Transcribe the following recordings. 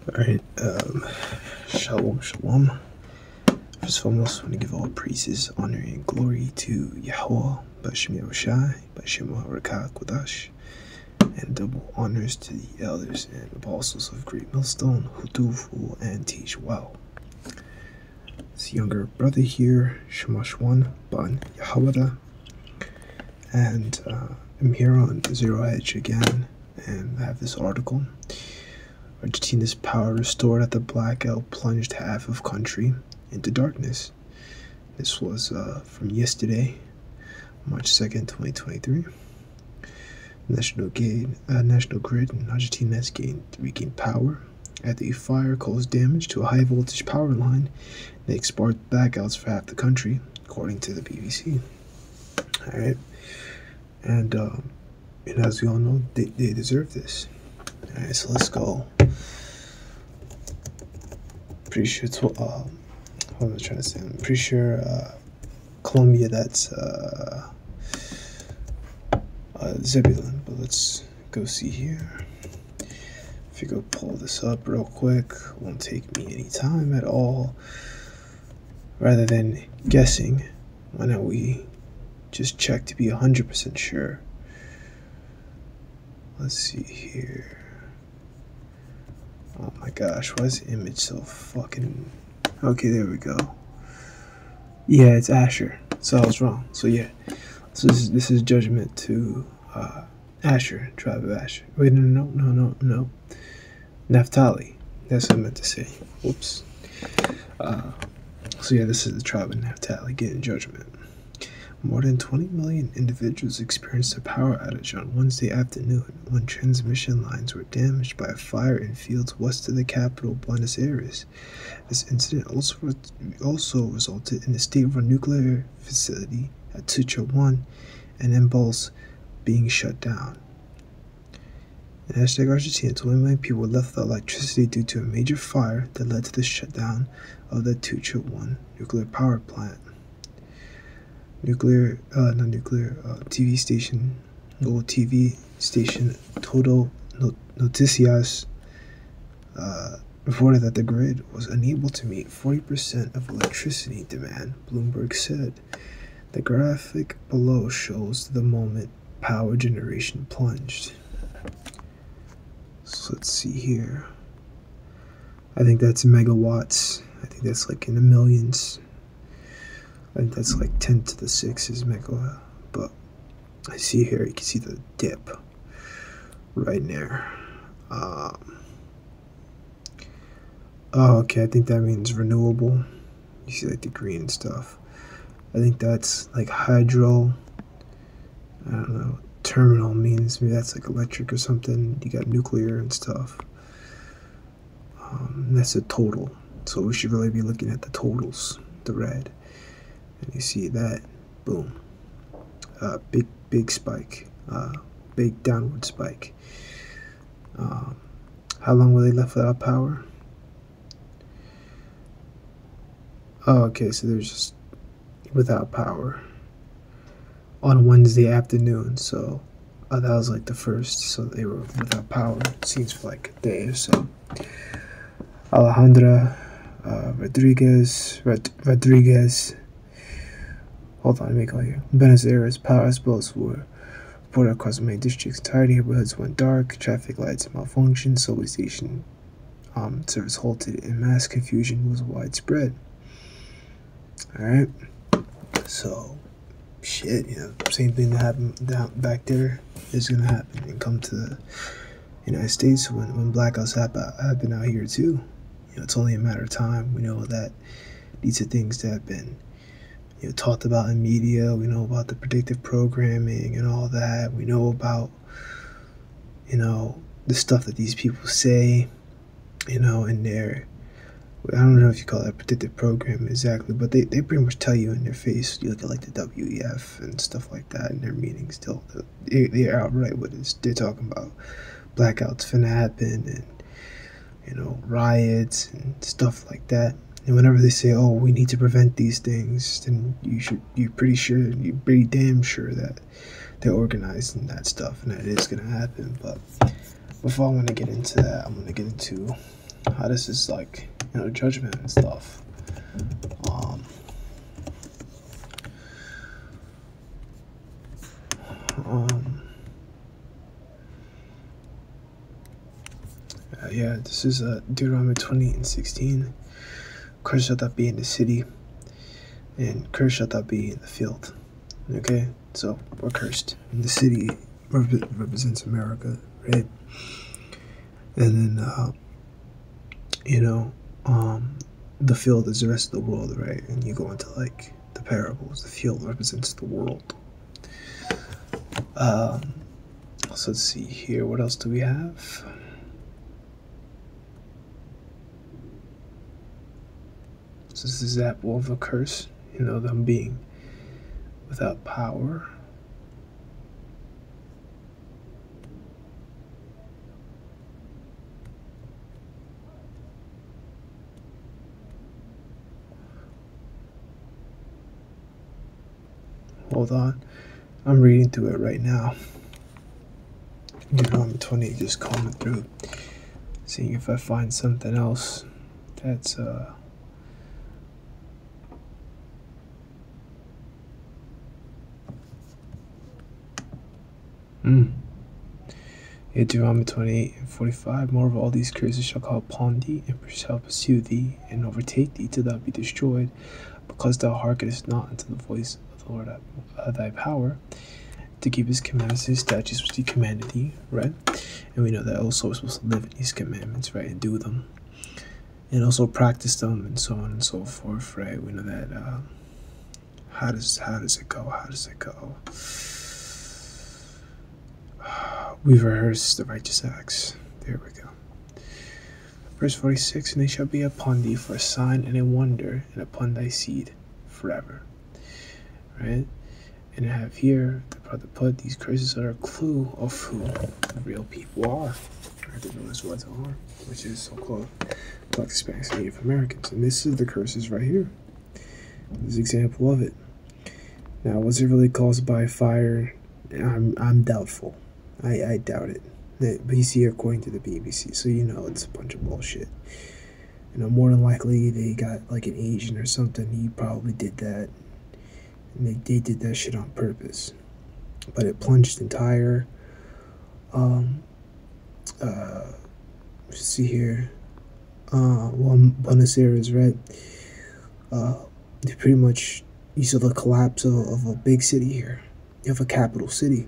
Alright, Shalom, Shalom. First and foremost, I want to give all praises, honor, and glory to YAHAWAH, bahasham Yahawashi, bahasham Rawchaa Qadash, and double honors to the elders and apostles of Great Millstone who do rule and teach well. This younger brother here, Shemashwan Ban Yahawadah, and I'm here on Zero Edge again, and I have this article. Argentina's power restored at the blackout plunged half of country into darkness. This was from yesterday, March 2nd, 2023. National Grid in Argentina has regained power after a fire caused damage to a high voltage power line that sparked blackouts for half the country, according to the BBC. Alright, and as we all know, they deserve this. Alright, so let's go. Pretty sure it's what am I trying to say? I'm pretty sure Colombia, that's Zebulon, but let's go see here. If you go pull this up real quick, won't take me any time at all. Rather than guessing, why don't we just check to be 100% sure? Let's see here. Oh my gosh, why is the image so fucking... Okay, there we go. Yeah, it's Asher. So I was wrong. So yeah, so this is judgment to Asher, tribe of Asher. Wait, no. Naphtali. That's what I meant to say. Whoops. So yeah, this is the tribe of Naphtali getting judgment. More than 20 million individuals experienced a power outage on Wednesday afternoon when transmission lines were damaged by a fire in fields west of the capital, Buenos Aires. This incident also resulted in the state-run nuclear facility at Rawchaa 1 and Impulse being shut down. In Argentina, 20 million people were left without electricity due to a major fire that led to the shutdown of the Rawchaa 1 nuclear power plant. TV station, Global TV station Todo Noticias reported that the grid was unable to meet 40% of electricity demand, Bloomberg said. The graphic below shows the moment power generation plunged. So let's see here. I think that's megawatts. I think that's like in the millions. I think that's like 10 to the 6 is megawatt, but I see here, you can see the dip right there. Oh, okay, I think that means renewable. You see like the green stuff. I think that's like hydro. I don't know. Terminal means maybe that's like electric or something. You got nuclear and stuff. That's a total. So we should really be looking at the totals, the red. And you see that, boom, big spike, big downward spike. How long were they left without power? Oh, okay, so they're just without power on Wednesday afternoon. So that was like the first, so they were without power, it seems for like a day or so. Alejandra Rodriguez. Hold on, let me go here. Buenos Aires power spills were reported across many districts. Entire neighborhoods went dark, traffic lights malfunctioned, subway station service halted, and mass confusion was widespread. Alright, so shit, same thing that happened down back there is gonna happen and come to the United States when blackouts happen out here too. It's only a matter of time. We know that these are things that have been talked about in media. We know about the predictive programming and all that. We know about, the stuff that these people say, in their, I don't know if you call that predictive programming exactly, but they pretty much tell you in their face. You look at like the WEF and stuff like that in their meetings. They're outright with it. They're talking about blackouts finna happen and, riots and stuff like that. And whenever they say, oh, we need to prevent these things, then you're pretty damn sure that they're organizing that stuff and that it is going to happen. But before I want to get into that, I'm going to get into how this is like, judgment and stuff. Um, yeah, this is Deuteronomy 20:16. Cursed shalt thou be in the city, and cursed shalt thou be in the field. Okay, so we're cursed. And the city represents America, right? And then, the field is the rest of the world, right? And you go into like the parables, the field represents the world. So let's see here, what else do we have? So this is the example of a curse, them being without power. Hold on, I'm reading through it right now. Deuteronomy 20, just combing through, seeing if I find something else that's Deuteronomy 28:45. Moreover, all these curses shall come upon thee, and shall pursue thee, and overtake thee, till thou be destroyed, because thou hearkenest not unto the voice of the Lord thy power, to keep his commandments and his statutes which he commanded thee, right? And we know that also we're supposed to live in these commandments, right, and do them, and also practice them, and so on and so forth, right? We know that. How does it go? How does it go? We've rehearsed the righteous acts. There we go. Verse 46, and they shall be upon thee for a sign and a wonder, and upon thy seed forever. Right? And I have here the brother put these curses are a clue of who the real people are. Right? The real Israelites are, which is so-called Black, Hispanics, and Native Americans. And this is the curses right here. This is an example of it. Now, was it really caused by fire? I'm doubtful. I doubt it. But you see, according to the BBC, so it's a bunch of bullshit. More than likely they got like an Asian or something. He probably did that, and they did that shit on purpose. But it plunged entire. Let's see here. Buenos Aires, right? Pretty much, you saw the collapse of a big city here. You have a capital city.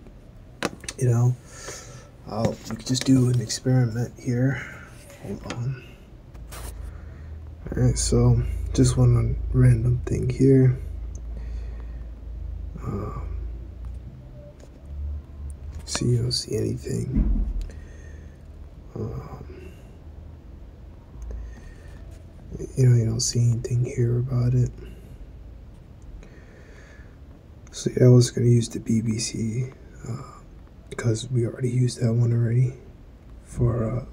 We could just do an experiment here. Hold on. Alright, so just one random thing here. See, you don't see anything. You don't see anything here about it. So yeah, I was going to use the BBC because we already used that one already for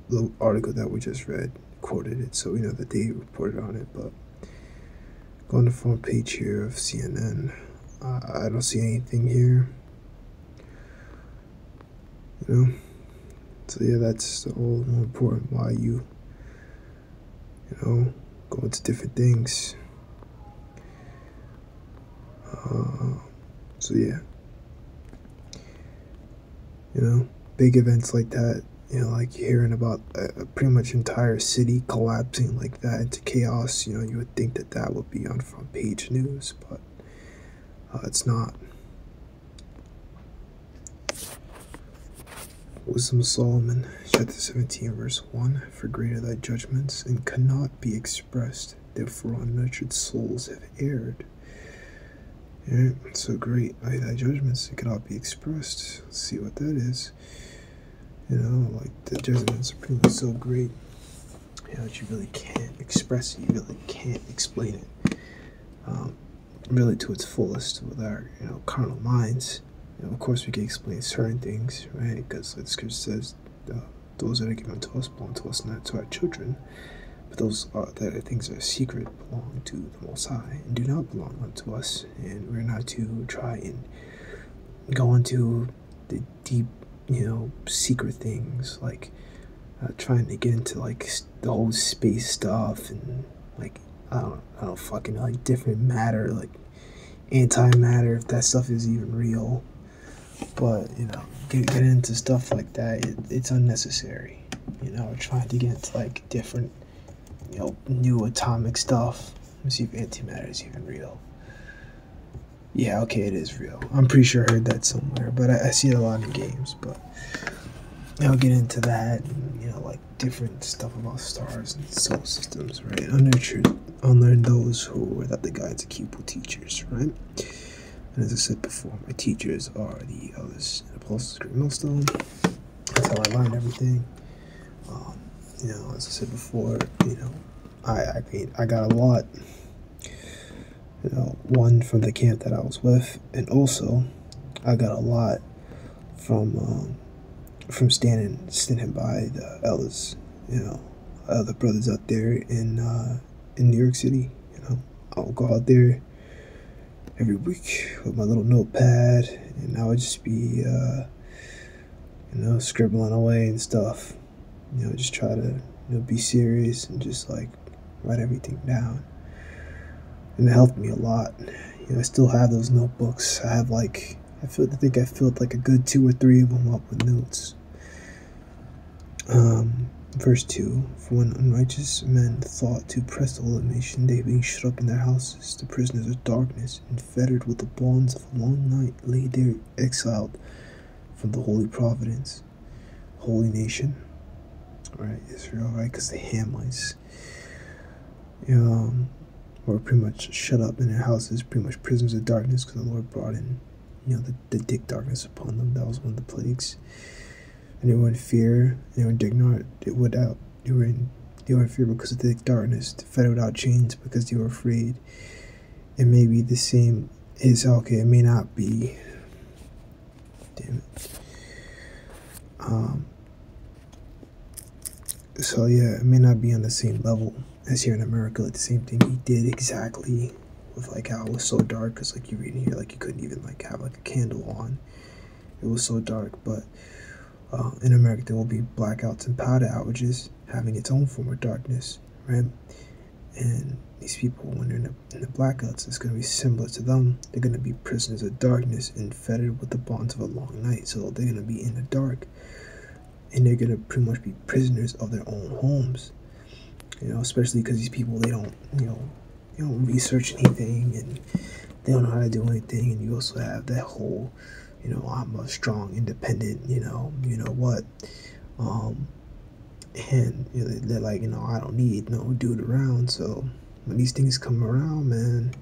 the article that we just read, quoted it, so we know that they reported on it. But go on the front page here of CNN, I don't see anything here. So yeah, that's the whole more important why you go into different things. So yeah, big events like that, like hearing about a pretty much entire city collapsing like that into chaos, you would think that would be on front page news, but it's not. Wisdom of Solomon, chapter 17, verse 1. For great are thy judgments, and cannot be expressed. Therefore unnurtured souls have erred. Yeah, so great are thy judgments, it cannot be expressed. Let's see what that is. Like the judgments are pretty much so great, that you really can't express it. You really can't explain it, really to its fullest with our, carnal minds. Of course, we can explain certain things, right? Because like the scripture says, those that are given to us belong to us, not to our children. But those things that are secret belong to the Most High and do not belong unto us. And we're not to try and go into the deep, secret things like trying to get into like the whole space stuff and like I don't fucking know, like different matter, like antimatter, if that stuff is even real. But you know, get into stuff like that, it's unnecessary. You know, trying to get into like different, you know, new atomic stuff. Let me see if antimatter is even real. Yeah, okay, it is real. I'm pretty sure I heard that somewhere, but I see it a lot in games. But I'll get into that, and, you know, like different stuff about stars and solar systems, right? Unlearn those who were without the guidance of pupil teachers, right? And as I said before, my teachers are the elders in the Apostles' Great Millstone. That's how I learned everything. You know, as I said before, you know, I got a lot. You know, one from the camp that I was with, and also I got a lot from standing by the elders, you know, other brothers out there in New York City. You know, I'll go out there every week with my little notepad, and I would just be, you know, scribbling away and stuff. You know, just try to, you know, be serious and just like write everything down. And it helped me a lot. You know, I still have those notebooks. I have like, I think I filled like a good 2 or 3 of them up with notes. Verse 2, for when unrighteous men thought to oppress the whole nation, they being shut up in their houses, the prisoners of darkness, and fettered with the bonds of a long night, lay there exiled from the holy providence, holy nation, right, Israel, right, because the Hamites, you know, were pretty much shut up in their houses, pretty much prisoners of darkness, because the Lord brought in, you know, the thick darkness upon them. That was one of the plagues. And they were in fear, and they were indignant, they were in fear because of the thick darkness, fed without chains because they were afraid. It may be the same, it may not be, damn it. So yeah, it may not be on the same level as here in America, like the same thing he did exactly with like how it was so dark, because like you read in here, like you couldn't even like have like a candle on. It was so dark. But in America there will be blackouts and powder outages having its own form of darkness, right? And these people, when they're in the blackouts, it's going to be similar to them. They're going to be prisoners of darkness and fettered with the bonds of a long night. So they're going to be in the dark, and they're going to pretty much be prisoners of their own homes. You know, especially because these people, they don't, you don't research anything, and they don't know how to do anything. And you also have that whole, you know, I'm a strong, independent, you know what, and you know, they're like, you know, I don't need no dude around. So when these things come around, man,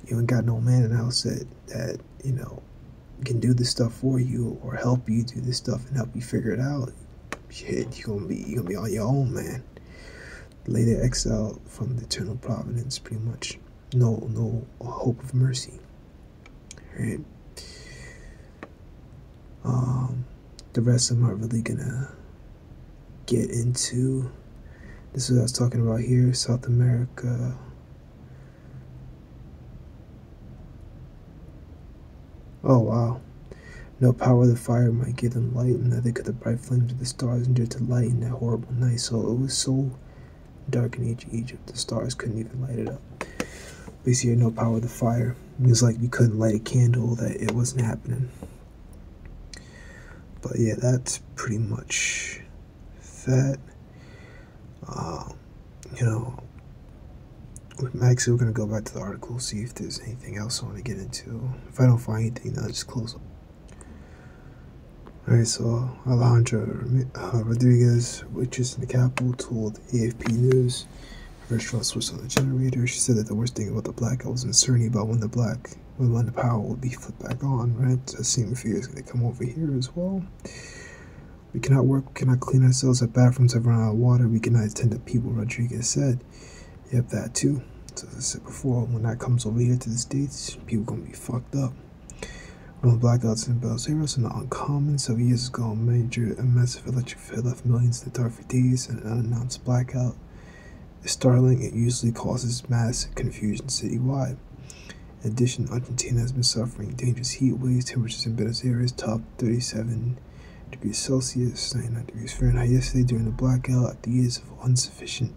you ain't got no man in the house that you know can do this stuff for you or help you do this stuff and help you figure it out. Shit, you're gonna be on your own, man. Lay there exiled from the eternal providence, pretty much. No hope of mercy, right? The rest of them aren't really gonna get into. This is what I was talking about here, South America. Oh wow. No power of the fire might give them light, and neither could the bright flames of the stars endure to light in that horrible night. So it was so dark in Egypt, the stars couldn't even light it up. But you see, no power of the fire. It was like you couldn't light a candle, that it wasn't happening. But yeah, that's pretty much that. You know, actually, we're going to go back to the article, see if there's anything else I want to get into. If I don't find anything, then I'll just close up. Alright, so Alejandra Rodriguez, waitress in the Capitol, told AFP News her restaurant switched on the generator. She said that the worst thing about the blackout was uncertainty about when the power would be flipped back on, right? So same fear is going to come over here as well. We cannot work, we cannot clean ourselves, our bathrooms have run out of water, we cannot attend to people, Rodriguez said. Yep, that too. So as I said before, when that comes over here to the States, people are going to be fucked up. When blackouts in Buenos Aires are not uncommon. 7 years ago, a massive electric field left millions in the dark for days, and an unannounced blackout is startling. It usually causes mass confusion citywide. In addition, Argentina has been suffering dangerous heat waves. Temperatures in Buenos Aires topped 37 degrees Celsius, 99 degrees Fahrenheit. Yesterday, during the blackout, at the years of insufficient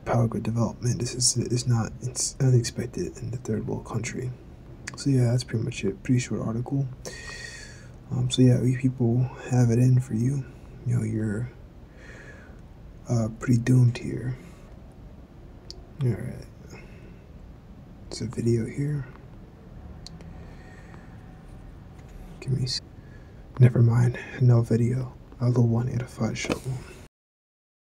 power grid development, this is not unexpected in the third world country. So yeah, that's pretty much it. Pretty short article. So yeah, we people have it in for you. You know, you're pretty doomed here. All right, it's a video here. Give me. Never mind, no video. Although 1 out of 5 show.